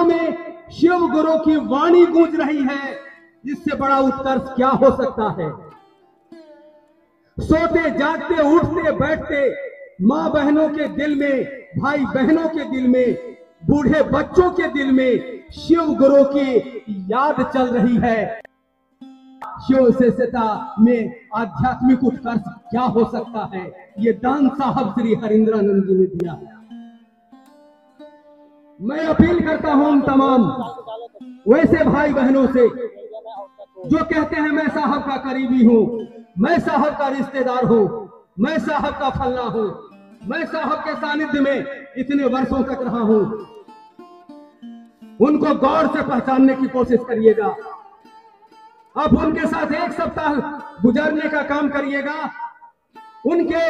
में शिव गुरु की वाणी गूंज रही है, इससे बड़ा उत्कर्ष क्या हो सकता है। सोते जागते उठते बैठते मां बहनों के दिल में, भाई बहनों के दिल में, बूढ़े बच्चों के दिल में शिव गुरु की याद चल रही है। शिव शिष्यता में आध्यात्मिक उत्कर्ष क्या हो सकता है, ये दान साहब श्री हरिंद्रानंद जी ने दिया है। मैं अपील करता हूं उन तमाम वैसे भाई बहनों से जो कहते हैं मैं साहब का करीबी हूं, मैं साहब का रिश्तेदार हूं, मैं साहब का फलना हूं, मैं साहब के सानिध्य में इतने वर्षों तक रहा हूं। उनको गौर से पहचानने की कोशिश करिएगा। अब उनके साथ एक सप्ताह गुजारने का काम करिएगा। उनके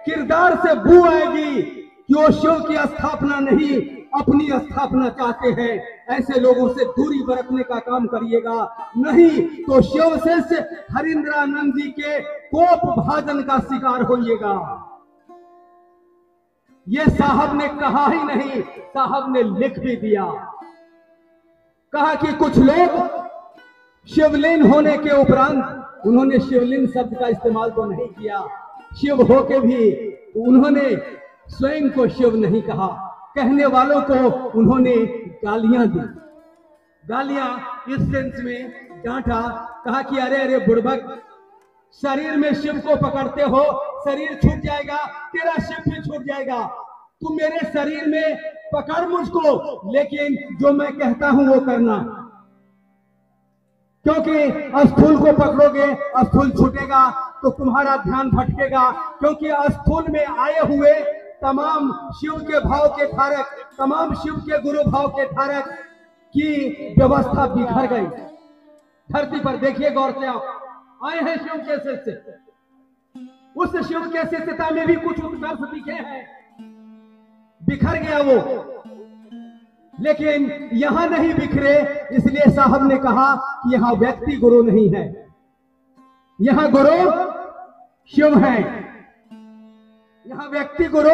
किरदार से बू आएगी कि वो शिव की स्थापना नहीं, अपनी स्थापना चाहते हैं। ऐसे लोगों से दूरी बरतने का काम करिएगा, नहीं तो शिव शिष्य हरिंद्रानंद जी के कोप भाजन का शिकार होइएगा। ये साहब ने कहा ही नहीं, साहब ने लिख भी दिया। कहा कि कुछ लोग शिवलिंग होने के उपरांत, उन्होंने शिवलिंग शब्द का इस्तेमाल तो नहीं किया, शिव होके भी उन्होंने स्वयं को शिव नहीं कहा, कहने वालों को उन्होंने गालियां दी। गालियां इस सेंस में डांटा, कहा कि अरे अरे बुड़बक, शरीर में शिव को पकड़ते हो, शरीर छूट जाएगा, तेरा शिव भी छूट जाएगा। तू मेरे शरीर में पकड़ मुझको, लेकिन जो मैं कहता हूं वो करना, क्योंकि स्थूल को पकड़ोगे स्थूल छूटेगा तो तुम्हारा ध्यान भटकेगा। क्योंकि स्थूल में आए हुए तमाम शिव के भाव के धारक, तमाम शिव के गुरु भाव के धारक की व्यवस्था बिखर गई। धरती पर देखिए गौर से, आप आए हैं शिव के शिष्य, उस शिव के शिष्यता में भी कुछ उत्कर्ष दिखे हैं, बिखर गया वो, लेकिन यहां नहीं बिखरे। इसलिए साहब ने कहा कि यहां व्यक्ति गुरु नहीं है, यहां गुरु शिव है। यहां व्यक्ति गुरु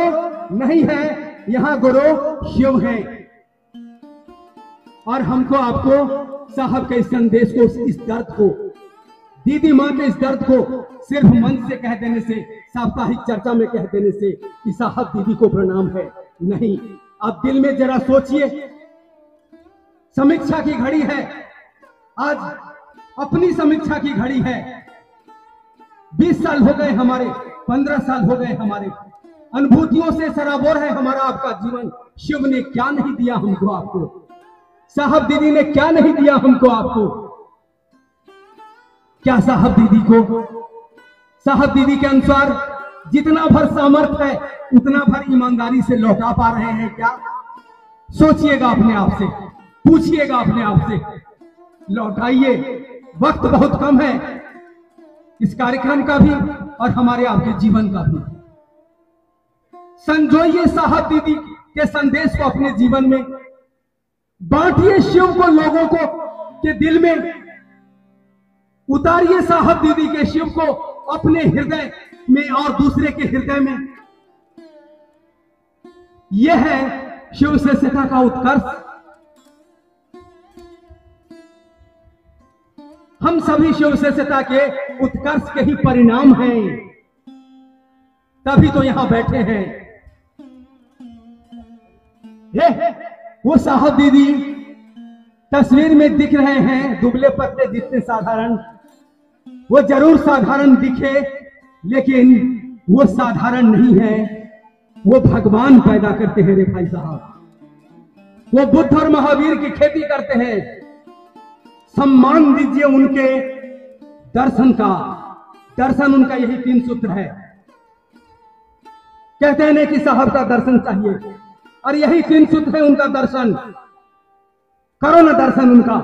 नहीं है, यहां गुरु शिव है। और हमको आपको साहब के इस संदेश को, इस दर्द को, दीदी मां के इस दर्द को सिर्फ मंच से कह देने से, साप्ताहिक चर्चा में कह देने से कि साहब दीदी को प्रणाम है, नहीं। आप दिल में जरा सोचिए, समीक्षा की घड़ी है, आज अपनी समीक्षा की घड़ी है। 20 साल हो गए हमारे, 15 साल हो गए हमारे, अनुभूतियों से सराबोर है हमारा आपका जीवन। शिव ने क्या नहीं दिया हमको आपको, साहब दीदी ने क्या नहीं दिया हमको आपको। क्या साहब दीदी को, साहब दीदी के अनुसार जितना भर सामर्थ्य है उतना भर ईमानदारी से लौटा पा रहे हैं क्या? सोचिएगा अपने आप से, पूछिएगा अपने आप से, लौटाइए। वक्त बहुत कम है इस कार्यक्रम का भी और हमारे आपके जीवन का भी। संजोइए साहब दीदी के संदेश को अपने जीवन में, बांटिए शिव को लोगों को के दिल में, उतारिए साहब दीदी के शिव को अपने हृदय में और दूसरे के हृदय में। यह है शिव शिष्यता का उत्कर्ष। हम सभी शिव शिष्यता के उत्कर्ष के ही परिणाम हैं, तभी तो यहां बैठे हैं। वो साहब दीदी तस्वीर में दिख रहे हैं, दुबले पतले जितने साधारण, वो जरूर साधारण दिखे, लेकिन वो साधारण नहीं है, वो भगवान पैदा करते हैं रे भाई साहब। वो बुद्ध और महावीर की खेती करते हैं। सम्मान दीजिए उनके दर्शन का, दर्शन उनका यही 3 सूत्र है। कहते हैं कि साहब का दर्शन चाहिए, और यही 3 सूत्र है उनका दर्शन। करो ना दर्शन उनका,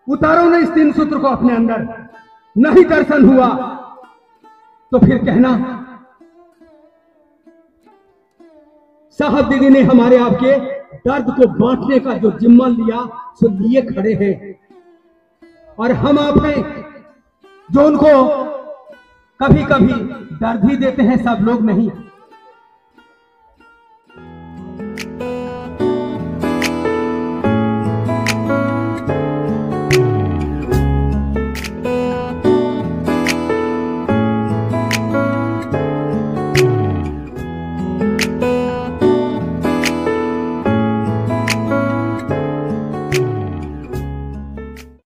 उतारो ना इस 3 सूत्र को अपने अंदर। नहीं दर्शन हुआ तो फिर कहना साहब दीदी ने हमारे आपके दर्द को बांटने का जो जिम्मा लिया सो लिए खड़े हैं, और हम आप हैं जो उनको कभी कभी दर्द ही देते हैं। सब लोग नहीं,